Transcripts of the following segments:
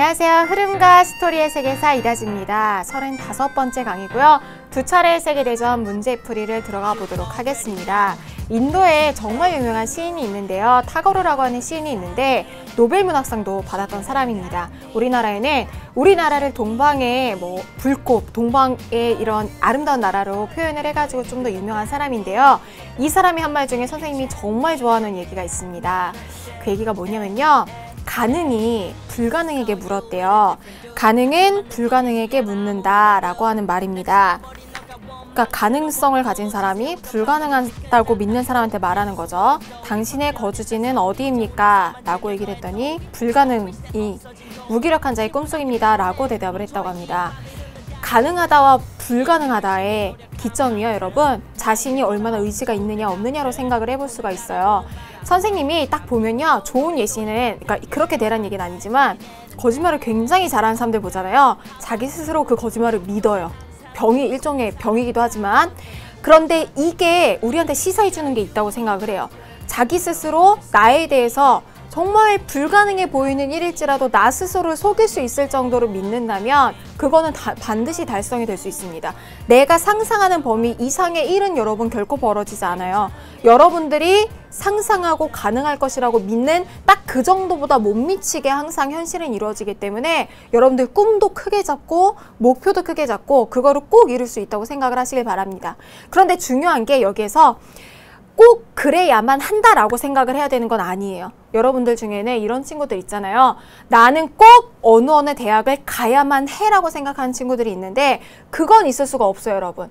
안녕하세요. 흐름과 스토리의 세계사 이다지입니다. 35번째 강의고요. 두 차례 세계대전 문제풀이를 들어가 보도록 하겠습니다. 인도에 정말 유명한 시인이 있는데요. 타고르라고 하는 시인이 있는데 노벨문학상도 받았던 사람입니다. 우리나라에는 우리나라를 동방의 불꽃, 동방의 이런 아름다운 나라로 표현을 해가지고 좀 더 유명한 사람인데요. 이 사람이 한 말 중에 선생님이 정말 좋아하는 얘기가 있습니다. 그 얘기가 뭐냐면요. 가능이 불가능에게 물었대요. 가능은 불가능에게 묻는다 라고 하는 말입니다. 그러니까 가능성을 가진 사람이 불가능하다고 믿는 사람한테 말하는 거죠. 당신의 거주지는 어디입니까? 라고 얘기를 했더니 불가능이 무기력한 자의 꿈속입니다 라고 대답을 했다고 합니다. 가능하다와 불가능하다의 기점이요, 여러분. 자신이 얼마나 의지가 있느냐 없느냐로 생각을 해볼 수가 있어요. 선생님이 딱 보면요, 좋은 예시는, 그러니까 그렇게 되란 얘기는 아니지만 거짓말을 굉장히 잘하는 사람들 보잖아요. 자기 스스로 그 거짓말을 믿어요. 병이 일종의 병이기도 하지만. 그런데 이게 우리한테 시사해 주는 게 있다고 생각을 해요. 자기 스스로 나에 대해서 정말 불가능해 보이는 일일지라도 나 스스로를 속일 수 있을 정도로 믿는다면 그거는 반드시 달성이 될 수 있습니다. 내가 상상하는 범위 이상의 일은 여러분 결코 벌어지지 않아요. 여러분들이 상상하고 가능할 것이라고 믿는 딱 그 정도보다 못 미치게 항상 현실은 이루어지기 때문에 여러분들 꿈도 크게 잡고 목표도 크게 잡고 그거를 꼭 이룰 수 있다고 생각을 하시길 바랍니다. 그런데 중요한 게 여기에서 꼭 그래야만 한다라고 생각을 해야 되는 건 아니에요. 여러분들 중에는 이런 친구들 있잖아요. 나는 꼭 어느 대학을 가야만 해라고 생각하는 친구들이 있는데 그건 있을 수가 없어요, 여러분.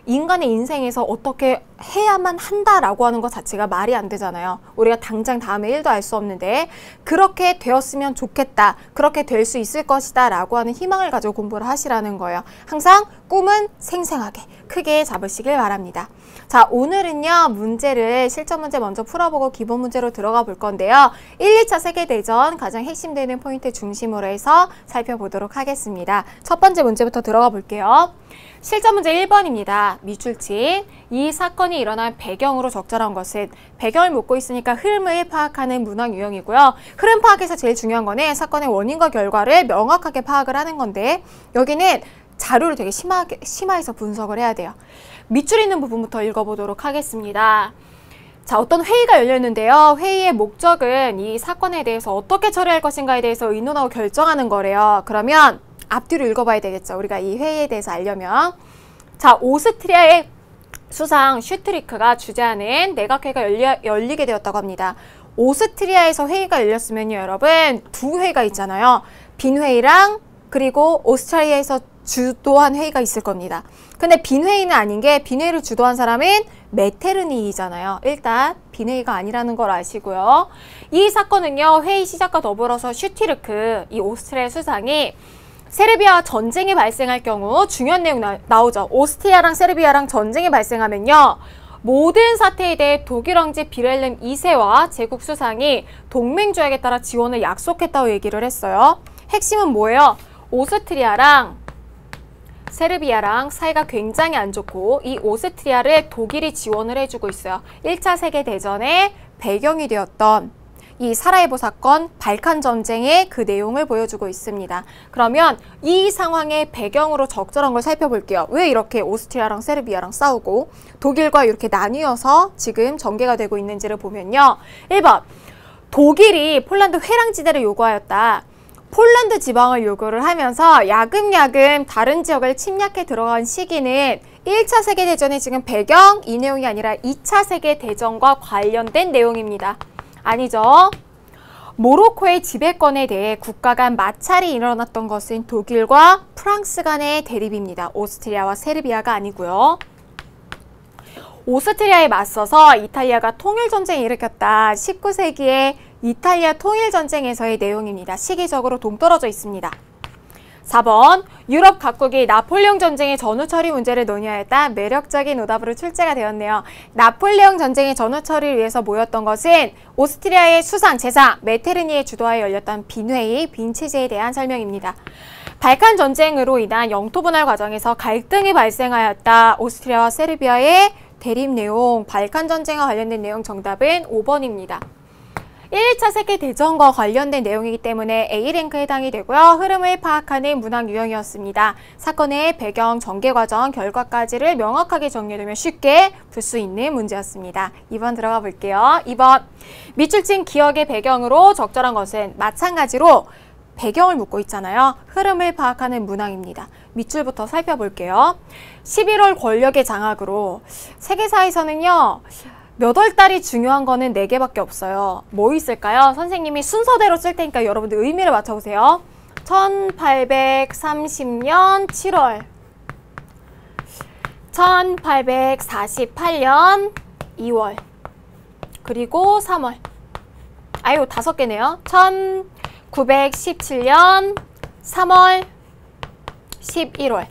인간의 인생에서 어떻게 해야만 한다라고 하는 것 자체가 말이 안 되잖아요. 우리가 당장 다음에 일도 알 수 없는데 그렇게 되었으면 좋겠다, 그렇게 될 수 있을 것이다 라고 하는 희망을 가지고 공부를 하시라는 거예요. 항상 꿈은 생생하게 크게 잡으시길 바랍니다. 자, 오늘은요, 문제를 실전 문제 먼저 풀어보고 기본 문제로 들어가 볼 건데요. 1, 2차 세계대전 가장 핵심되는 포인트 중심으로 해서 살펴보도록 하겠습니다. 첫 번째 문제부터 들어가 볼게요. 실전 문제 1번입니다. 미출친. 이 사건이 일어난 배경으로 적절한 것은, 배경을 묻고 있으니까 흐름을 파악하는 문학 유형이고요. 흐름 파악에서 제일 중요한 거는 사건의 원인과 결과를 명확하게 파악을 하는 건데 여기는 자료를 되게 심화해서 분석을 해야 돼요. 밑줄 있는 부분부터 읽어보도록 하겠습니다. 자, 어떤 회의가 열렸는데요. 회의의 목적은 이 사건에 대해서 어떻게 처리할 것인가에 대해서 의논하고 결정하는 거래요. 그러면 앞뒤로 읽어봐야 되겠죠. 우리가 이 회의에 대해서 알려면. 자, 오스트리아의 수상 슈트리크가 주재하는 내각회가 열리게 되었다고 합니다. 오스트리아에서 회의가 열렸으면요, 여러분, 두 회의가 있잖아요. 빈 회의랑 그리고 오스트리아에서 주도한 회의가 있을 겁니다. 근데 빈 회의는 아닌 게, 빈 회의를 주도한 사람은 메테르니히잖아요. 일단 빈 회의가 아니라는 걸 아시고요. 이 사건은요, 회의 시작과 더불어서 슈티르크, 이 오스트리아 수상이 세르비아와 전쟁이 발생할 경우 중요한 내용 나오죠. 오스트리아랑 세르비아랑 전쟁이 발생하면요, 모든 사태에 대해 독일 왕제 빌헬름 2세와 제국 수상이 동맹 조약에 따라 지원을 약속했다고 얘기를 했어요. 핵심은 뭐예요? 오스트리아랑 세르비아랑 사이가 굉장히 안 좋고 이 오스트리아를 독일이 지원을 해주고 있어요. 1차 세계대전의 배경이 되었던 이 사라예보 사건, 발칸 전쟁의 그 내용을 보여주고 있습니다. 그러면 이 상황의 배경으로 적절한 걸 살펴볼게요. 왜 이렇게 오스트리아랑 세르비아랑 싸우고 독일과 이렇게 나뉘어서 지금 전개가 되고 있는지를 보면요. 1번, 독일이 폴란드 회랑지대를 요구하였다. 폴란드 지방을 요구를 하면서 야금야금 다른 지역을 침략해 들어간 시기는 1차 세계대전의 지금 배경, 이 내용이 아니라 2차 세계대전과 관련된 내용입니다. 아니죠. 모로코의 지배권에 대해 국가 간 마찰이 일어났던 것은 독일과 프랑스 간의 대립입니다. 오스트리아와 세르비아가 아니고요. 오스트리아에 맞서서 이탈리아가 통일전쟁을 일으켰다. 19세기의 이탈리아 통일전쟁에서의 내용입니다. 시기적으로 동떨어져 있습니다. 4번, 유럽 각국이 나폴레옹 전쟁의 전후 처리 문제를 논의하였다. 매력적인 오답으로 출제가 되었네요. 나폴레옹 전쟁의 전후 처리를 위해서 모였던 것은 오스트리아의 수상, 제상, 메테르니의 주도하에 열렸던 빈회의, 빈체제에 대한 설명입니다. 발칸 전쟁으로 인한 영토 분할 과정에서 갈등이 발생하였다. 오스트리아와 세르비아의 대립 내용, 발칸 전쟁과 관련된 내용 정답은 5번입니다. 1차 세계대전과 관련된 내용이기 때문에 A랭크에 해당이 되고요. 흐름을 파악하는 문학 유형이었습니다. 사건의 배경, 전개 과정, 결과까지를 명확하게 정리해두면 쉽게 풀 수 있는 문제였습니다. 2번 들어가 볼게요. 2번 밑줄 친 기억의 배경으로 적절한 것은 마찬가지로 배경을 묻고 있잖아요. 흐름을 파악하는 문항입니다. 밑줄부터 살펴볼게요. 11월 권력의 장악으로 세계사에서는요. 몇 월 달이 중요한 거는 4개밖에 없어요. 뭐 있을까요? 선생님이 순서대로 쓸 테니까 여러분들 의미를 맞춰보세요. 1830년 7월 1848년 2월 그리고 3월 아유 5개네요. 1917년 3월 11월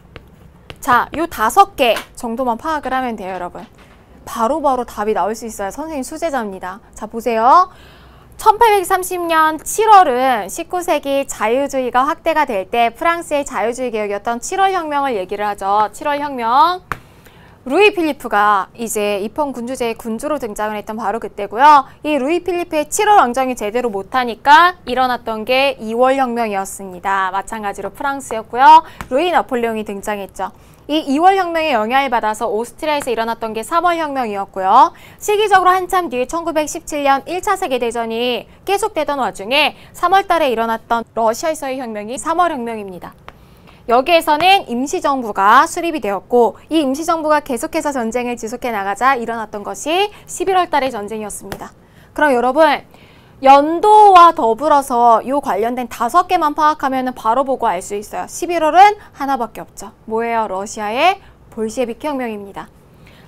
자, 요 5개 정도만 파악을 하면 돼요, 여러분. 바로바로 답이 나올 수 있어요. 선생님 수제자입니다. 자, 보세요. 1830년 7월은 19세기 자유주의가 확대가 될 때 프랑스의 자유주의 개혁이었던 7월 혁명을 얘기를 하죠. 7월 혁명. 루이 필리프가 이제 입헌 군주제의 군주로 등장을 했던 바로 그때고요. 이 루이 필리프의 7월 왕정이 제대로 못하니까 일어났던 게 2월 혁명이었습니다. 마찬가지로 프랑스였고요. 루이 나폴레옹이 등장했죠. 이 2월 혁명의 영향을 받아서 오스트리아에서 일어났던 게 3월 혁명이었고요. 시기적으로 한참 뒤에 1917년 1차 세계대전이 계속되던 와중에 3월 달에 일어났던 러시아에서의 혁명이 3월 혁명입니다. 여기에서는 임시정부가 수립이 되었고 이 임시정부가 계속해서 전쟁을 지속해 나가자 일어났던 것이 11월 달의 전쟁이었습니다. 그럼 여러분 연도와 더불어서 이 관련된 5개만 파악하면 바로 보고 알 수 있어요. 11월은 하나밖에 없죠. 뭐예요? 러시아의 볼셰비키 혁명입니다.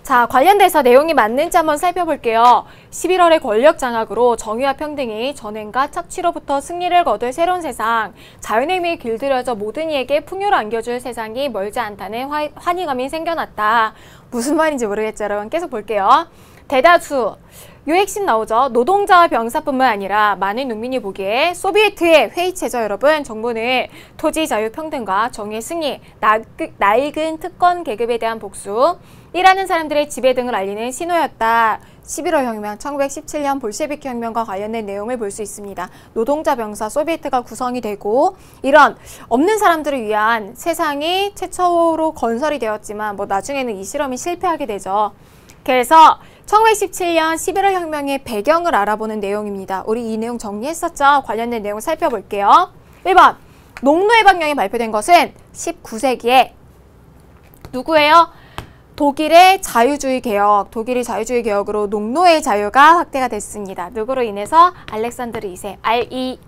자, 관련돼서 내용이 맞는지 한번 살펴볼게요. 11월의 권력 장악으로 정의와 평등이 전횡과 착취로부터 승리를 거둘 새로운 세상, 자연의 힘이 길들여져 모든 이에게 풍요를 안겨줄 세상이 멀지 않다는 환희감이 생겨났다. 무슨 말인지 모르겠죠, 여러분. 계속 볼게요. 대다수, 요 핵심 나오죠. 노동자와 병사뿐만 아니라 많은 농민이 보기에 소비에트의 회의체죠, 여러분. 정부는 토지 자유 평등과 정의의 승리, 낡은 특권 계급에 대한 복수, 일하는 사람들의 지배 등을 알리는 신호였다. 11월 혁명, 1917년 볼셰비키 혁명과 관련된 내용을 볼 수 있습니다. 노동자, 병사, 소비에트가 구성이 되고 이런 없는 사람들을 위한 세상이 최초로 건설이 되었지만 뭐 나중에는 이 실험이 실패하게 되죠. 그래서 1917년 11월 혁명의 배경을 알아보는 내용입니다. 우리 이 내용 정리했었죠? 관련된 내용 살펴볼게요. 1번, 농노해방령이 발표된 것은 19세기에 누구예요? 독일의 자유주의 개혁, 독일의 자유주의 개혁으로 농노의 자유가 확대가 됐습니다. 누구로 인해서? 알렉산드르 2세, R2.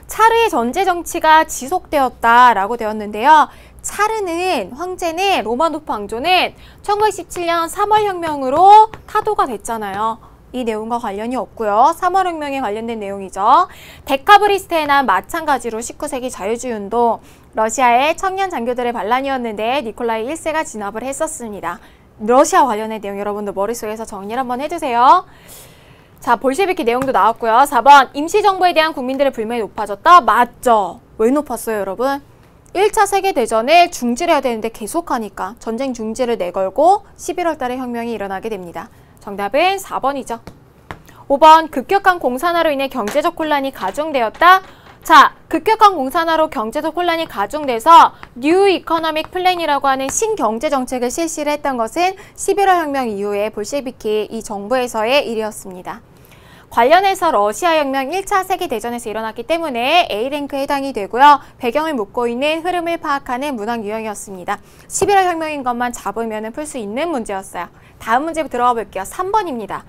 차르의 전제 정치가 지속되었다라고 되었는데요. 차르는, 황제는, 로마노프 왕조는 1917년 3월 혁명으로 타도가 됐잖아요. 이 내용과 관련이 없고요. 3월 혁명에 관련된 내용이죠. 데카브리스트에난 마찬가지로 19세기 자유주의 운동, 러시아의 청년 장교들의 반란이었는데 니콜라이 1세가 진압을 했었습니다. 러시아 관련된 내용 여러분들 머릿속에서 정리를 한번 해주세요. 자, 볼셰비키 내용도 나왔고요. 4번, 임시정부에 대한 국민들의 불만이 높아졌다. 맞죠? 왜 높았어요, 여러분? 1차 세계대전을 중지를 해야 되는데 계속하니까 전쟁 중지를 내걸고 11월 달에 혁명이 일어나게 됩니다. 정답은 4번이죠. 5번, 급격한 공산화로 인해 경제적 혼란이 가중되었다. 자, 급격한 공산화로 경제적 혼란이 가중돼서 뉴 이코노믹 플랜이라고 하는 신경제 정책을 실시를 했던 것은 11월 혁명 이후에 볼셰비키 이 정부에서의 일이었습니다. 관련해서 러시아 혁명 1차 세계대전에서 일어났기 때문에 A랭크에 해당이 되고요. 배경을 묻고 있는 흐름을 파악하는 문학 유형이었습니다. 11월 혁명인 것만 잡으면 풀 수 있는 문제였어요. 다음 문제 들어가 볼게요. 3번입니다.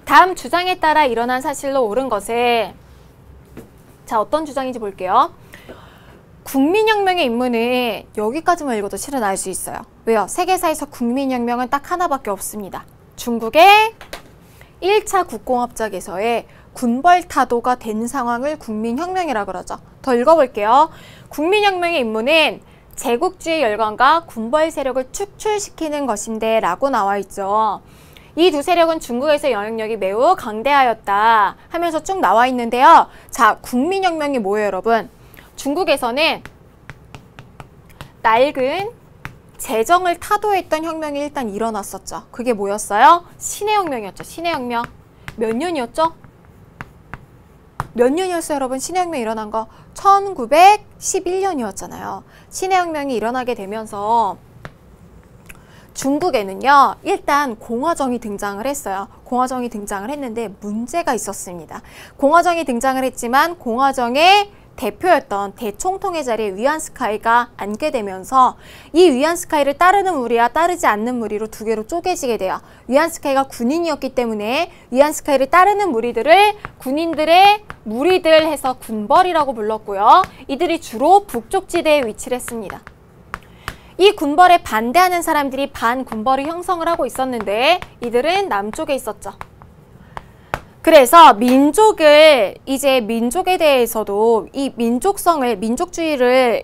다음 주장에 따라 일어난 사실로 옳은 것은 자, 어떤 주장인지 볼게요. 국민혁명의 임무는 여기까지만 읽어도 실은 알 수 있어요. 왜요? 세계사에서 국민혁명은 딱 하나밖에 없습니다. 중국의 1차 국공합작에서의 군벌타도가 된 상황을 국민혁명이라고 그러죠. 더 읽어볼게요. 국민혁명의 임무는 제국주의 열강과 군벌 세력을 축출시키는 것인데 라고 나와 있죠. 이 두 세력은 중국에서 영향력이 매우 강대하였다 하면서 쭉 나와 있는데요. 자, 국민혁명이 뭐예요, 여러분? 중국에서는 낡은 재정을 타도했던 혁명이 일단 일어났었죠. 그게 뭐였어요? 신해혁명이었죠. 신해혁명. 몇 년이었죠? 몇 년이었어요, 여러분? 신해혁명이 일어난 거 1911년이었잖아요. 신해혁명이 일어나게 되면서 중국에는요, 일단 공화정이 등장을 했어요. 공화정이 등장을 했는데 문제가 있었습니다. 공화정이 등장을 했지만 공화정의 대표였던 대총통의 자리에 위안스카이가 앉게 되면서 이 위안스카이를 따르는 무리와 따르지 않는 무리로 두 개로 쪼개지게 돼요. 위안스카이가 군인이었기 때문에 위안스카이를 따르는 무리들을 군인들의 무리들 해서 군벌이라고 불렀고요. 이들이 주로 북쪽 지대에 위치를 했습니다. 이 군벌에 반대하는 사람들이 반군벌을 형성을 하고 있었는데 이들은 남쪽에 있었죠. 그래서 민족에 대해서도 이 민족주의를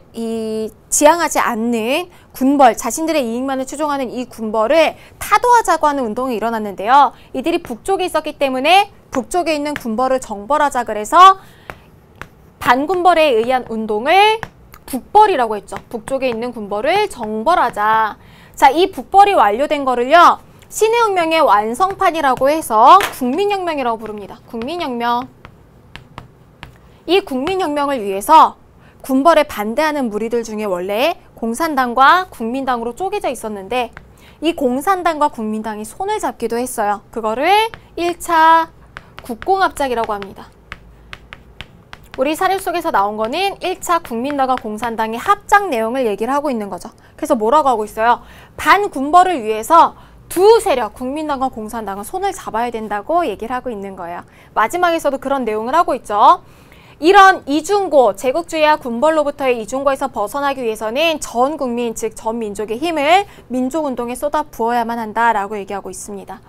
지향하지 않는 군벌, 자신들의 이익만을 추종하는 이 군벌을 타도하자고 하는 운동이 일어났는데요. 이들이 북쪽에 있었기 때문에 북쪽에 있는 군벌을 정벌하자 그래서 반군벌에 의한 운동을 북벌이라고 했죠. 북쪽에 있는 군벌을 정벌하자. 자, 이 북벌이 완료된 거를요, 신해혁명의 완성판이라고 해서 국민혁명이라고 부릅니다. 국민혁명. 이 국민혁명을 위해서 군벌에 반대하는 무리들 중에 원래 공산당과 국민당으로 쪼개져 있었는데 이 공산당과 국민당이 손을 잡기도 했어요. 그거를 1차 국공합작이라고 합니다. 우리 사립 속에서 나온 거는 1차 국민당과 공산당의 합작 내용을 얘기를 하고 있는 거죠. 그래서 뭐라고 하고 있어요? 반군벌을 위해서 두 세력, 국민당과 공산당은 손을 잡아야 된다고 얘기를 하고 있는 거예요. 마지막에서도 그런 내용을 하고 있죠. 이런 이중고, 제국주의와 군벌로부터의 이중고에서 벗어나기 위해서는 전 국민, 즉 전 민족의 힘을 민족운동에 쏟아 부어야만 한다라고 얘기하고 있습니다.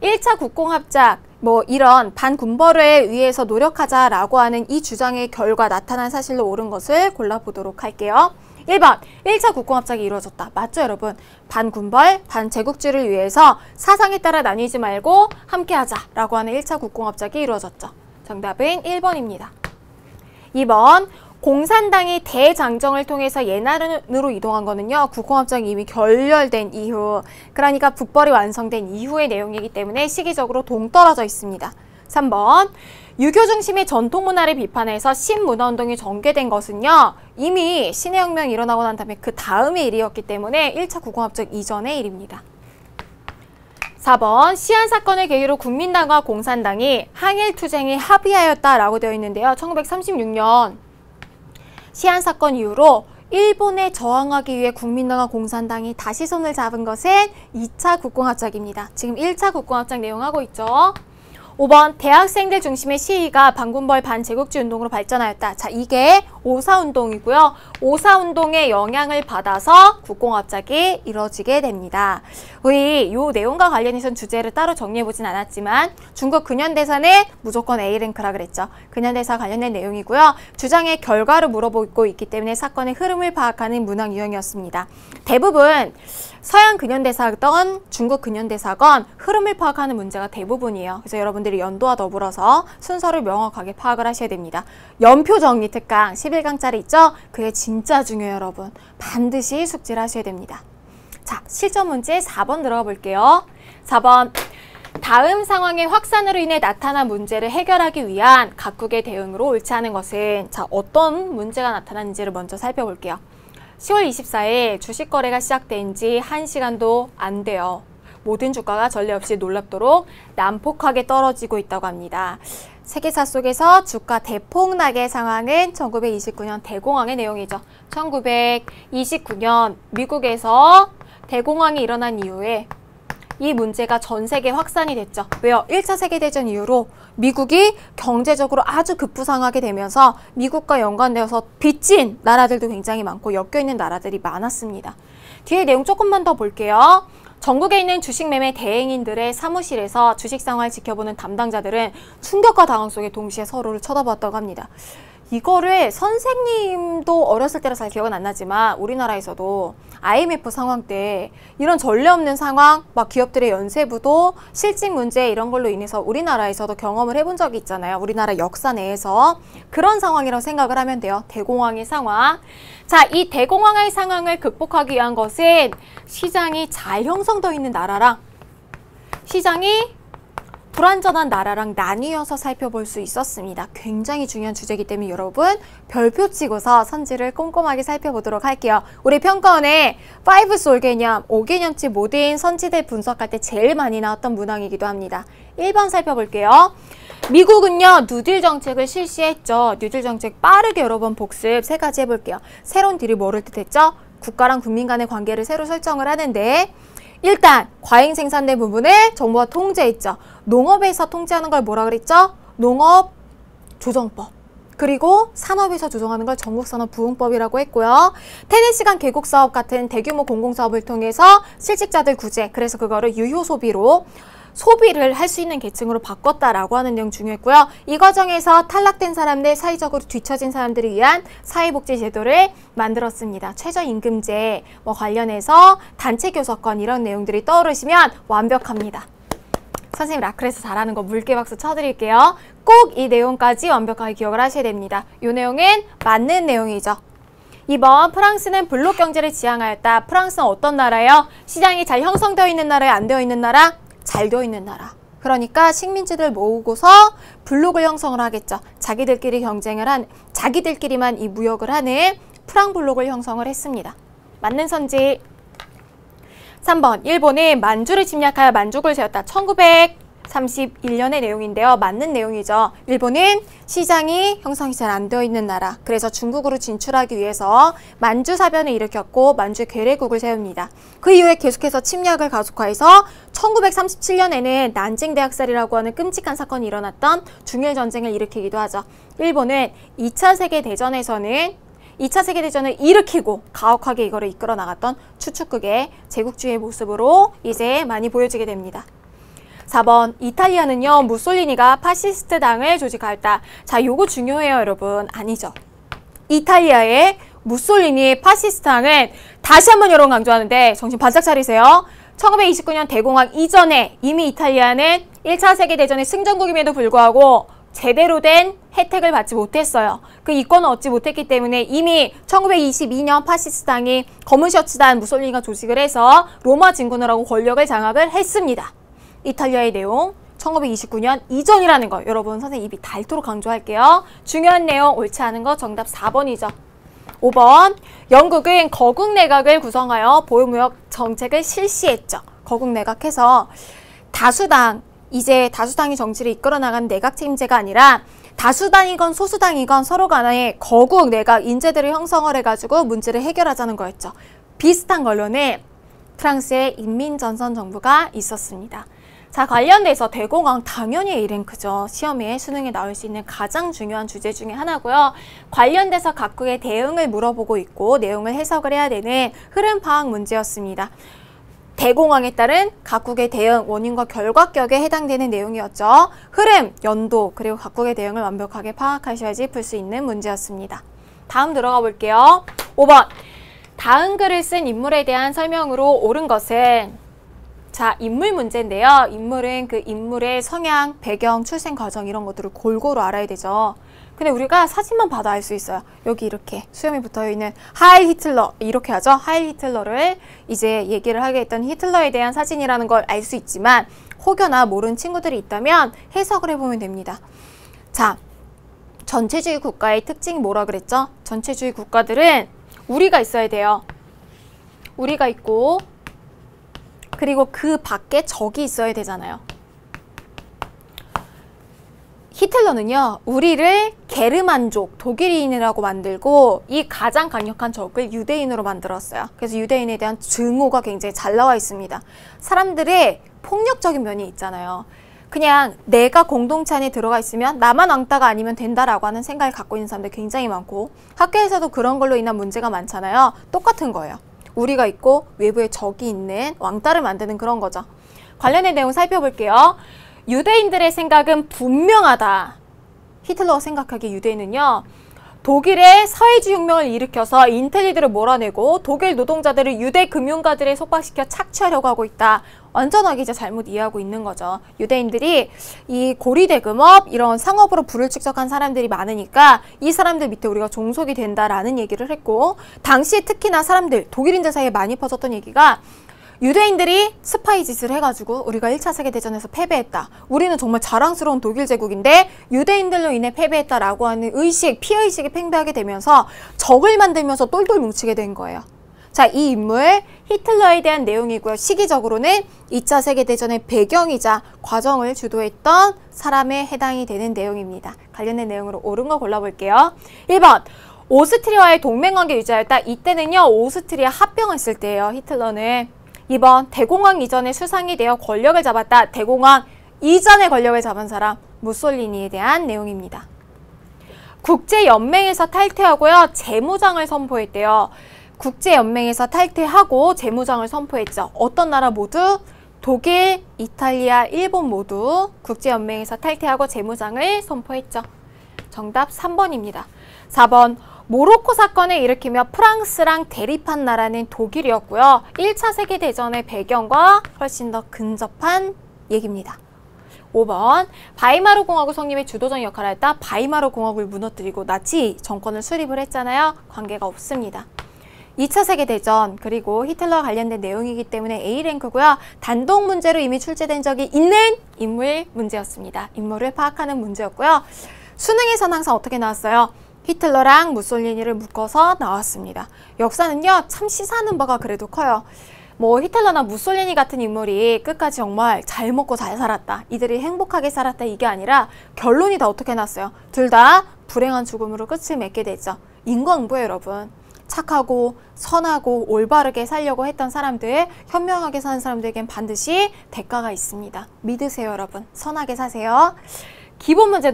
1차 국공합작, 이런 반군벌을 위해서 노력하자라고 하는 이 주장의 결과 나타난 사실로 옳은 것을 골라보도록 할게요. 1번, 1차 국공합작이 이루어졌다. 맞죠, 여러분? 반군벌, 반제국주의를 위해서 사상에 따라 나뉘지 말고 함께하자라고 하는 1차 국공합작이 이루어졌죠. 정답은 1번입니다. 2번, 공산당이 대장정을 통해서 예난으로 이동한 거는요, 국공합작이 이미 결렬된 이후, 그러니까 북벌이 완성된 이후의 내용이기 때문에 시기적으로 동떨어져 있습니다. 3번, 유교 중심의 전통 문화를 비판해서 신문화운동이 전개된 것은요, 이미 신해혁명이 일어나고 난 다음에 그 다음의 일이었기 때문에 1차 국공합작 이전의 일입니다. 4번, 시안사건을 계기로 국민당과 공산당이 항일투쟁에 합의하였다라고 되어 있는데요. 1936년 시안사건 이후로 일본에 저항하기 위해 국민당과 공산당이 다시 손을 잡은 것은 2차 국공합작입니다. 지금 1차 국공합작 내용하고 있죠. 5번, 대학생들 중심의 시위가 반군벌 반제국주의 운동으로 발전하였다. 자, 이게 5.4운동이고요. 5.4운동의 영향을 받아서 국공합작이 이뤄지게 됩니다. 우리 이 내용과 관련해서는 주제를 따로 정리해보진 않았지만 중국 근현대사는 무조건 A랭크라 그랬죠. 근현대사 관련된 내용이고요. 주장의 결과를 물어보고 있기 때문에 사건의 흐름을 파악하는 문학 유형이었습니다. 대부분 서양 근현대사건, 중국 근현대사건 흐름을 파악하는 문제가 대부분이에요. 그래서 여러분들이 연도와 더불어서 순서를 명확하게 파악을 하셔야 됩니다. 연표 정리 특강 11강짜리 있죠? 그게 진짜 중요해요, 여러분. 반드시 숙지를 하셔야 됩니다. 자, 실전 문제 4번 들어가 볼게요. 4번, 다음 상황의 확산으로 인해 나타난 문제를 해결하기 위한 각국의 대응으로 옳지 않은 것은, 자, 어떤 문제가 나타났는지를 먼저 살펴볼게요. 10월 24일 주식 거래가 시작된 지 1시간도 안 돼요. 모든 주가가 전례 없이 놀랍도록 난폭하게 떨어지고 있다고 합니다. 세계사 속에서 주가 대폭락의 상황은 1929년 대공황의 내용이죠. 1929년 미국에서 대공황이 일어난 이후에 이 문제가 전 세계 확산이 됐죠. 왜요? 1차 세계대전 이후로 미국이 경제적으로 아주 급부상하게 되면서 미국과 연관되어서 빚진 나라들도 굉장히 많고 엮여있는 나라들이 많았습니다. 뒤에 내용 조금만 더 볼게요. 전국에 있는 주식 매매 대행인들의 사무실에서 주식 상황을 지켜보는 담당자들은 충격과 당황 속에 동시에 서로를 쳐다봤다고 합니다. 이거를 선생님도 어렸을 때라 잘 기억은 안 나지만 우리나라에서도 IMF 상황 때 이런 전례 없는 상황, 막 기업들의 연쇄부도 실직 문제 이런 걸로 인해서 우리나라에서도 경험을 해본 적이 있잖아요. 우리나라 역사 내에서 그런 상황이라고 생각을 하면 돼요. 대공황의 상황. 자, 이 대공황의 상황을 극복하기 위한 것은 시장이 잘 형성되어 있는 나라랑 시장이 불완전한 나라랑 나뉘어서 살펴볼 수 있었습니다. 굉장히 중요한 주제이기 때문에 여러분 별표 치고서 선지를 꼼꼼하게 살펴보도록 할게요. 우리 평가원에 5솔 개념, 5개념치 모든 선지들 분석할 때 제일 많이 나왔던 문항이기도 합니다. 1번 살펴볼게요. 미국은요 뉴딜 정책을 실시했죠. 뉴딜 정책 빠르게 여러 번 복습 3가지 해볼게요. 새로운 딜이 뭐를 뜻했죠? 국가랑 국민 간의 관계를 새로 설정을 하는데 일단 과잉 생산된 부분을 정부가 통제했죠. 농업에서 통제하는 걸 뭐라 그랬죠? 농업조정법. 그리고 산업에서 조정하는 걸 전국산업부흥법이라고 했고요. 테네시간 계곡사업 같은 대규모 공공사업을 통해서 실직자들 구제, 그래서 그거를 유효소비로 소비를 할 수 있는 계층으로 바꿨다라고 하는 내용 중요했고요. 이 과정에서 탈락된 사람들, 사회적으로 뒤처진 사람들을 위한 사회복지 제도를 만들었습니다. 최저임금제 관련해서 단체 교섭권 이런 내용들이 떠오르시면 완벽합니다. 선생님 라크레스 잘하는 거 물개 박수 쳐드릴게요. 꼭 이 내용까지 완벽하게 기억을 하셔야 됩니다. 이 내용은 맞는 내용이죠. 2번 프랑스는 블록 경제를 지향하였다. 프랑스는 어떤 나라예요? 시장이 잘 형성되어 있는 나라에 안 되어 있는 나라? 잘 되어 있는 나라. 그러니까 식민지들 모으고서 블록을 형성을 하겠죠. 자기들끼리 경쟁을 한, 자기들끼리만 이 무역을 하는 프랑블록을 형성을 했습니다. 맞는 선지. 3번 일본은 만주를 침략하여 만주국을 세웠다. 1931년의 내용인데요. 맞는 내용이죠. 일본은 시장이 형성이 잘 안 되어 있는 나라. 그래서 중국으로 진출하기 위해서 만주사변을 일으켰고 만주의 괴뢰국을 세웁니다. 그 이후에 계속해서 침략을 가속화해서 1937년에는 난징 대학살이라고 하는 끔찍한 사건이 일어났던 중일 전쟁을 일으키기도 하죠. 일본은 2차 세계대전에서는 2차 세계대전을 일으키고 가혹하게 이거를 이끌어 나갔던 추축극의 제국주의의 모습으로 이제 많이 보여지게 됩니다. 4번 이탈리아는요 무솔리니가 파시스트 당을 조직하였다. 자, 요거 중요해요 여러분. 아니죠. 이탈리아의 무솔리니 파시스트 당은 다시 한번 여러분 강조하는데 정신 바짝 차리세요. 1929년 대공황 이전에 이미 이탈리아는 1차 세계대전의 승전국임에도 불구하고 제대로 된 혜택을 받지 못했어요. 그 이권을 얻지 못했기 때문에 이미 1922년 파시스트당이 검은 셔츠단 무솔리니가 조직을 해서 로마 진군을 하고 권력을 장악을 했습니다. 이탈리아의 내용 1929년 이전이라는 거 여러분 선생님 입이 닳도록 강조할게요. 중요한 내용 옳지 않은 거 정답 4번이죠. 5번 영국은 거국 내각을 구성하여 보유무역 정책을 실시했죠. 거국 내각해서 다수당 이제 다수당이 정치를 이끌어 나가는 내각 책임제가 아니라 다수당이건 소수당이건 서로 간에 거국 내각 인재들을 형성을 해가지고 문제를 해결하자는 거였죠. 비슷한 걸로는 프랑스의 인민전선 정부가 있었습니다. 자, 관련돼서 대공황 당연히 A랭크죠. 시험에 수능에 나올 수 있는 가장 중요한 주제 중에 하나고요. 관련돼서 각국의 대응을 물어보고 있고 내용을 해석을 해야 되는 흐름 파악 문제였습니다. 대공황에 따른 각국의 대응, 원인과 결과격에 해당되는 내용이었죠. 흐름, 연도, 그리고 각국의 대응을 완벽하게 파악하셔야지 풀 수 있는 문제였습니다. 다음 들어가 볼게요. 5번 다음 글을 쓴 인물에 대한 설명으로 옳은 것은 자, 인물 문제인데요. 인물은 그 인물의 성향, 배경, 출생 과정 이런 것들을 골고루 알아야 되죠. 근데 우리가 사진만 봐도 알 수 있어요. 여기 이렇게 수염이 붙어있는 하일 히틀러 이렇게 하죠. 하일 히틀러를 이제 얘기를 하게 했던 히틀러에 대한 사진이라는 걸 알 수 있지만 혹여나 모르는 친구들이 있다면 해석을 해보면 됩니다. 자, 전체주의 국가의 특징이 뭐라 그랬죠? 전체주의 국가들은 우리가 있어야 돼요. 우리가 있고 그리고 그 밖에 적이 있어야 되잖아요. 히틀러는요. 우리를 게르만족, 독일인이라고 만들고 이 가장 강력한 적을 유대인으로 만들었어요. 그래서 유대인에 대한 증오가 굉장히 잘 나와 있습니다. 사람들의 폭력적인 면이 있잖아요. 그냥 내가 공동체 안에 들어가 있으면 나만 왕따가 아니면 된다라고 하는 생각을 갖고 있는 사람들 굉장히 많고 학교에서도 그런 걸로 인한 문제가 많잖아요. 똑같은 거예요. 우리가 있고 외부에 적이 있는 왕따를 만드는 그런 거죠. 관련된 내용 살펴볼게요. 유대인들의 생각은 분명하다. 히틀러가 생각하기에 유대인은요. 독일의 사회주의 혁명을 일으켜서 인텔리들을 몰아내고 독일 노동자들을 유대 금융가들에 속박시켜 착취하려고 하고 있다. 완전하게 이제 잘못 이해하고 있는 거죠. 유대인들이 이 고리대금업 이런 상업으로 부를 축적한 사람들이 많으니까 이 사람들 밑에 우리가 종속이 된다라는 얘기를 했고 당시 특히나 사람들 독일인들 사이에 많이 퍼졌던 얘기가 유대인들이 스파이 짓을 해가지고 우리가 1차 세계대전에서 패배했다. 우리는 정말 자랑스러운 독일 제국인데 유대인들로 인해 패배했다라고 하는 의식, 피해의식이 팽배하게 되면서 적을 만들면서 똘똘 뭉치게 된 거예요. 자, 이 인물 히틀러에 대한 내용이고요. 시기적으로는 2차 세계대전의 배경이자 과정을 주도했던 사람에 해당이 되는 내용입니다. 관련된 내용으로 옳은 거 골라볼게요. 1번 오스트리아와의 동맹관계 유지하였다. 이때는요, 오스트리아 합병했을 때예요. 히틀러는. 2번 대공황 이전에 수상이 되어 권력을 잡았다. 대공황 이전에 권력을 잡은 사람 무솔리니에 대한 내용입니다. 국제연맹에서 탈퇴하고요. 재무장을 선포했대요. 국제연맹에서 탈퇴하고 재무장을 선포했죠. 어떤 나라 모두? 독일, 이탈리아, 일본 모두 국제연맹에서 탈퇴하고 재무장을 선포했죠. 정답 3번입니다. 4번 모로코 사건을 일으키며 프랑스랑 대립한 나라는 독일이었고요. 1차 세계대전의 배경과 훨씬 더 근접한 얘기입니다. 5번 바이마르 공화국 성립의 주도적 역할을 했다. 바이마르 공화국을 무너뜨리고 나치 정권을 수립을 했잖아요. 관계가 없습니다. 2차 세계대전 그리고 히틀러와 관련된 내용이기 때문에 A랭크고요. 단독 문제로 이미 출제된 적이 있는 인물 문제였습니다. 인물을 파악하는 문제였고요. 수능에서는 항상 어떻게 나왔어요? 히틀러랑 무솔리니를 묶어서 나왔습니다. 역사는요, 참 시사하는 바가 그래도 커요. 뭐 히틀러나 무솔리니 같은 인물이 끝까지 정말 잘 먹고 잘 살았다. 이들이 행복하게 살았다. 이게 아니라 결론이 다 어떻게 났어요? 둘 다 불행한 죽음으로 끝을 맺게 되죠. 인과응보예요, 여러분. 착하고 선하고 올바르게 살려고 했던 사람들, 현명하게 사는 사람들에겐 반드시 대가가 있습니다. 믿으세요, 여러분. 선하게 사세요. 기본 문제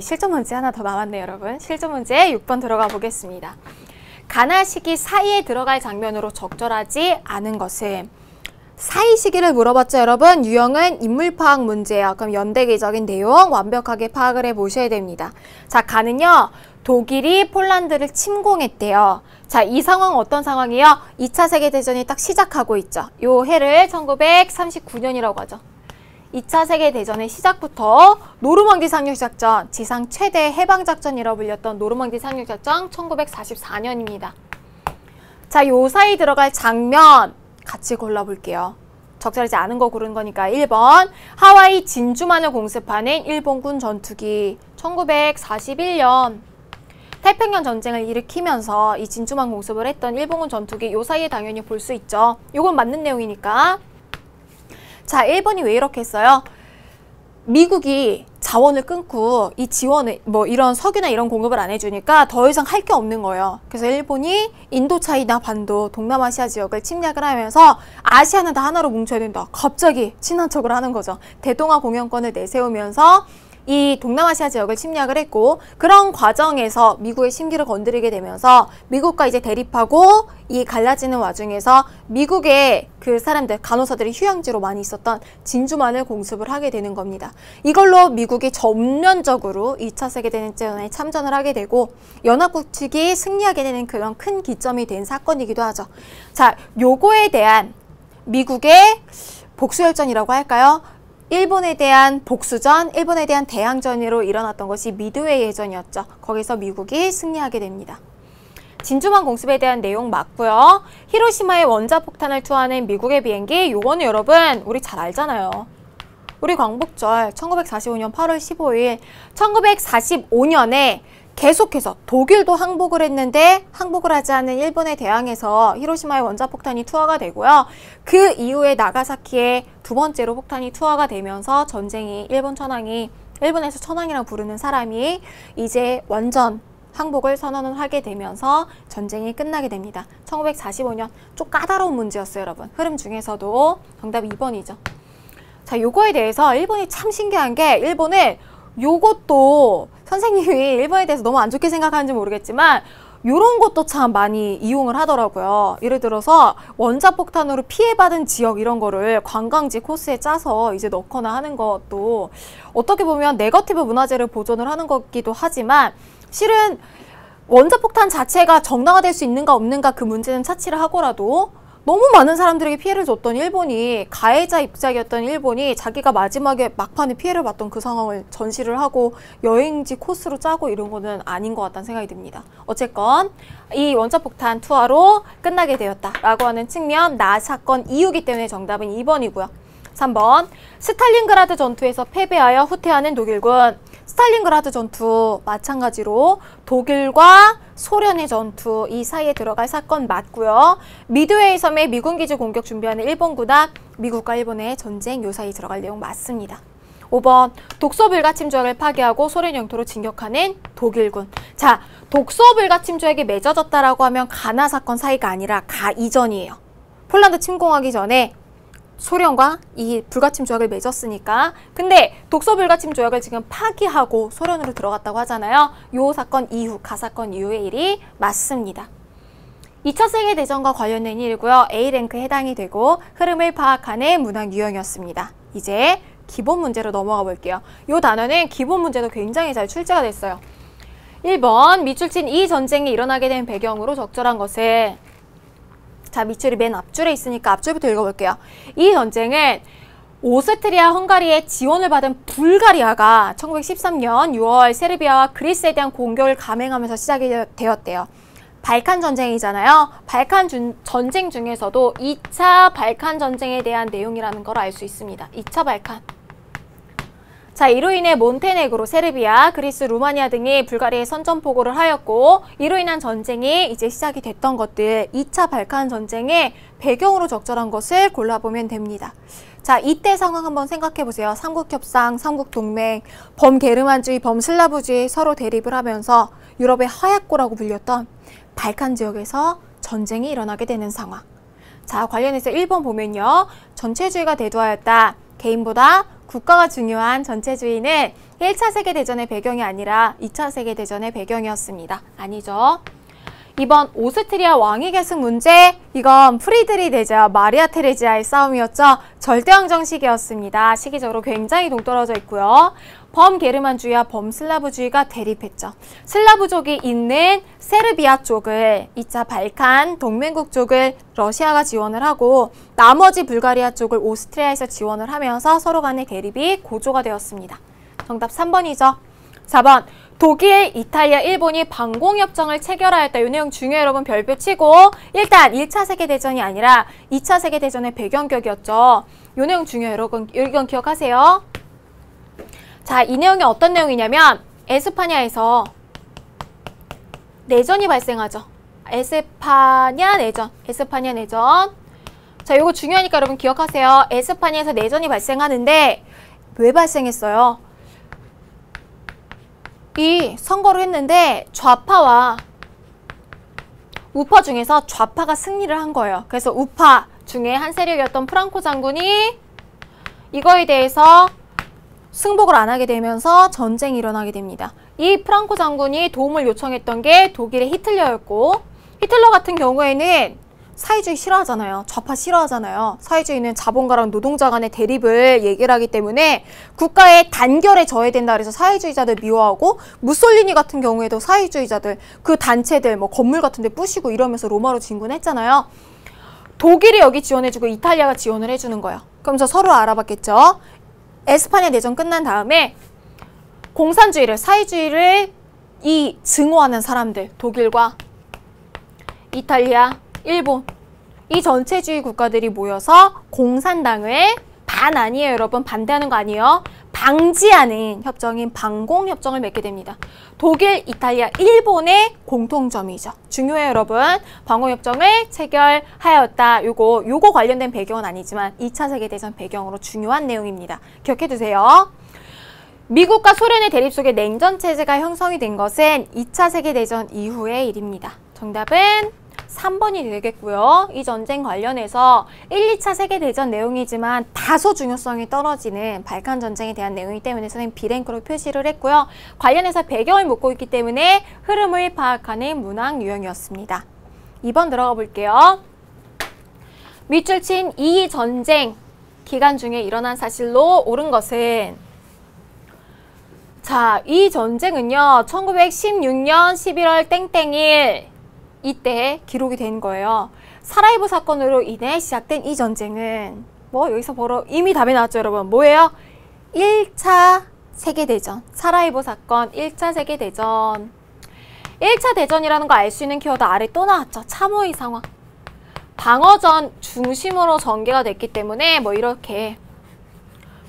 실전 문제 하나 더 남았네요, 여러분. 실전 문제 6번 들어가 보겠습니다. 가나 시기 사이에 들어갈 장면으로 적절하지 않은 것은? 사이 시기를 물어봤죠, 여러분. 유형은 인물 파악 문제예요. 그럼 연대기적인 내용 완벽하게 파악을 해보셔야 됩니다. 자, 가는요, 독일이 폴란드를 침공했대요. 자, 이 상황은 어떤 상황이에요? 2차 세계대전이 딱 시작하고 있죠. 요 해를 1939년이라고 하죠. 2차 세계대전의 시작부터 노르망디 상륙작전, 지상 최대 해방작전이라고 불렸던 노르망디 상륙작전 1944년입니다. 자, 요 사이 들어갈 장면 같이 골라볼게요. 적절하지 않은 거 고른 거니까 1번 하와이 진주만을 공습하는 일본군 전투기 1941년 태평양 전쟁을 일으키면서 이 진주만 공습을 했던 일본군 전투기 요 사이에 당연히 볼 수 있죠. 요건 맞는 내용이니까. 자, 1번이 왜 이렇게 했어요? 미국이 자원을 끊고 이 지원을 이런 석유나 이런 공급을 안 해주니까 더 이상 할 게 없는 거예요. 그래서 일본이 인도차이나 반도, 동남아시아 지역을 침략을 하면서 아시아는 다 하나로 뭉쳐야 된다. 갑자기 친한 척을 하는 거죠. 대동아 공영권을 내세우면서 이 동남아시아 지역을 침략을 했고 그런 과정에서 미국의 심기를 건드리게 되면서 미국과 이제 대립하고 이 갈라지는 와중에서 미국의 그 사람들, 간호사들이 휴양지로 많이 있었던 진주만을 공습을 하게 되는 겁니다. 이걸로 미국이 전면적으로 2차 세계대전에 참전을 하게 되고 연합국 측이 승리하게 되는 그런 큰 기점이 된 사건이기도 하죠. 자, 요거에 대한 미국의 복수열전이라고 할까요? 일본에 대한 복수전, 일본에 대한 대항전으로 일어났던 것이 미드웨이 해전이었죠. 거기서 미국이 승리하게 됩니다. 진주만 공습에 대한 내용 맞고요. 히로시마에 원자폭탄을 투하는 미국의 비행기, 요거는 여러분 우리 잘 알잖아요. 우리 광복절 1945년 8월 15일 1945년에 계속해서 독일도 항복을 했는데 항복을 하지 않은 일본에 대항해서 히로시마에 원자폭탄이 투하가 되고요. 그 이후에 나가사키에 두 번째로 폭탄이 투하가 되면서 전쟁이 일본에서 천황이라고 부르는 사람이 이제 완전 항복을 선언을 하게 되면서 전쟁이 끝나게 됩니다. 1945년 좀 까다로운 문제였어요, 여러분. 흐름 중에서도 정답 2번이죠. 자, 요거에 대해서 일본이 참 신기한 게 일본은 요것도 선생님이 일본에 대해서 너무 안 좋게 생각하는지 모르겠지만 요런 것도 참 많이 이용을 하더라고요. 예를 들어서 원자폭탄으로 피해받은 지역 이런 거를 관광지 코스에 짜서 이제 넣거나 하는 것도 어떻게 보면 네거티브 문화재를 보존을 하는 거기도 하지만 실은 원자폭탄 자체가 정당화될 수 있는가 없는가 그 문제는 차치를 하고라도 너무 많은 사람들에게 피해를 줬던 일본이, 가해자 입장이었던 일본이 자기가 마지막에 막판에 피해를 봤던 그 상황을 전시를 하고 여행지 코스로 짜고 이런 거는 아닌 것 같다는 생각이 듭니다. 어쨌건 이 원자폭탄 투하로 끝나게 되었다라고 하는 측면, 나 사건 이후기 때문에 정답은 2번이고요. 3번, 스탈린그라드 전투에서 패배하여 후퇴하는 독일군. 스탈린그라드 전투 마찬가지로 독일과 소련의 전투, 이 사이에 들어갈 사건 맞고요. 미드웨이 섬의 미군 기지 공격 준비하는 일본군과 미국과 일본의 전쟁, 요 사이 들어갈 내용 맞습니다. 5번, 독소 불가침 조약을 파기하고 소련 영토로 진격하는 독일군. 자, 독소 불가침 조약이 맺어졌다라고 하면 가나 사건 사이가 아니라 가 이전이에요. 폴란드 침공하기 전에 소련과 이 불가침 조약을 맺었으니까. 근데 독소 불가침 조약을 지금 파기하고 소련으로 들어갔다고 하잖아요. 요 사건 이후, 가 사건 이후의 일이 맞습니다. 2차 세계대전과 관련된 일이고요. A랭크에 해당이 되고 흐름을 파악하는 문학 유형이었습니다. 이제 기본 문제로 넘어가 볼게요. 요 단어는 기본 문제도 굉장히 잘 출제가 됐어요. 1번, 미출친 이 전쟁이 일어나게 된 배경으로 적절한 것은, 자, 밑줄이 맨 앞줄에 있으니까 앞줄부터 읽어볼게요. 이 전쟁은 오스트리아 헝가리의 지원을 받은 불가리아가 1913년 6월 세르비아와 그리스에 대한 공격을 감행하면서 시작이 되었대요. 발칸 전쟁이잖아요. 발칸 전쟁 중에서도 2차 발칸 전쟁에 대한 내용이라는 걸 알 수 있습니다. 2차 발칸. 자, 이로 인해 몬테네그로, 세르비아, 그리스, 루마니아 등이 불가리아에 선전포고를 하였고, 이로 인한 전쟁이 이제 시작이 됐던 것들, 2차 발칸 전쟁의 배경으로 적절한 것을 골라보면 됩니다. 자, 이때 상황 한번 생각해보세요. 삼국협상, 삼국동맹, 범게르만주의, 범슬라브주의 서로 대립을 하면서 유럽의 하얗고라고 불렸던 발칸 지역에서 전쟁이 일어나게 되는 상황. 자, 관련해서 1번 보면요. 전체주의가 대두하였다. 개인보다 국가가 중요한 전체주의는 1차 세계대전의 배경이 아니라 2차 세계대전의 배경이었습니다. 아니죠. 2번, 오스트리아 왕위 계승 문제. 이건 프리드리히대제와 마리아 테레지아의 싸움이었죠. 절대왕정 시기였습니다. 시기적으로 굉장히 동떨어져 있고요. 범게르만주의와 범슬라브주의가 대립했죠. 슬라브족이 있는 세르비아 쪽을, 2차 발칸 동맹국 쪽을 러시아가 지원을 하고, 나머지 불가리아 쪽을 오스트리아에서 지원을 하면서 서로 간의 대립이 고조가 되었습니다. 정답 3번이죠. 4번, 독일, 이탈리아, 일본이 방공협정을 체결하였다. 이 내용 중요해요, 여러분. 별표 치고. 일단 1차 세계대전이 아니라 2차 세계대전의 배경격이었죠. 이 내용 중요해요, 여러분. 이건 기억하세요. 자, 이 내용이 어떤 내용이냐면 에스파냐에서 내전이 발생하죠. 에스파냐 내전. 자, 이거 중요하니까 여러분 기억하세요. 에스파냐에서 내전이 발생하는데 왜 발생했어요? 이 선거를 했는데 좌파와 우파 중에서 좌파가 승리를 한 거예요. 그래서 우파 중에 한 세력이었던 프랑코 장군이 이거에 대해서 승복을 안 하게 되면서 전쟁이 일어나게 됩니다. 이 프랑코 장군이 도움을 요청했던 게 독일의 히틀러였고, 히틀러 같은 경우에는 사회주의 싫어하잖아요. 좌파 싫어하잖아요. 사회주의는 자본가랑 노동자 간의 대립을 얘기를 하기 때문에 국가의 단결에 져야 된다 그래서 사회주의자들 미워하고, 무솔리니 같은 경우에도 사회주의자들, 그 단체들 뭐 건물 같은 데 부시고 이러면서 로마로 진군했잖아요. 독일이 여기 지원해주고 이탈리아가 지원을 해주는 거예요. 그러면서 서로 알아봤겠죠. 에스파냐 내전 끝난 다음에 공산주의를, 사회주의를 증오하는 사람들, 독일과 이탈리아, 일본, 이 전체주의 국가들이 모여서 공산당을 아니에요, 여러분. 반대하는 거 아니에요. 방지하는 협정인 방공협정을 맺게 됩니다. 독일, 이탈리아, 일본의 공통점이죠. 중요해요, 여러분. 방공협정을 체결하였다. 요거 관련된 배경은 아니지만 2차 세계대전 배경으로 중요한 내용입니다. 기억해두세요. 미국과 소련의 대립 속에 냉전체제가 형성이 된 것은 2차 세계대전 이후의 일입니다. 정답은 3번이 되겠고요. 이 전쟁 관련해서 1, 2차 세계대전 내용이지만 다소 중요성이 떨어지는 발칸 전쟁에 대한 내용이기 때문에 선생님 B랭크로 표시를 했고요. 관련해서 배경을 묻고 있기 때문에 흐름을 파악하는 문학 유형이었습니다. 2번 들어가 볼게요. 밑줄 친 이 전쟁 기간 중에 일어난 사실로 옳은 것은, 자, 이 전쟁은요 1916년 11월 땡땡일 이때 기록이 된 거예요. 사라예보 사건으로 인해 시작된 이 전쟁은 뭐 여기서 바로 이미 답이 나왔죠, 여러분. 뭐예요? 1차 세계대전. 사라예보 사건 1차 세계대전. 1차 대전이라는 거 알 수 있는 키워드 아래 또 나왔죠. 참호의 상황. 방어전 중심으로 전개가 됐기 때문에 뭐 이렇게